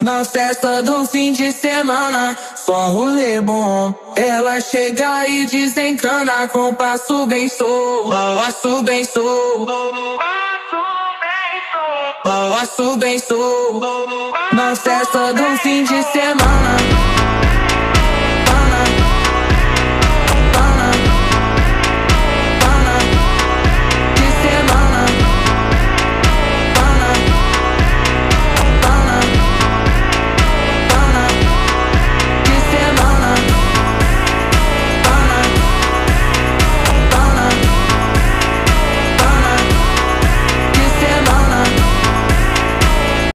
Na festa do fim de semana, só um rolê bom. Ela chega e desencana com passo bem solto, passo bem solto, passo bem solto. Na festa do fim de semana.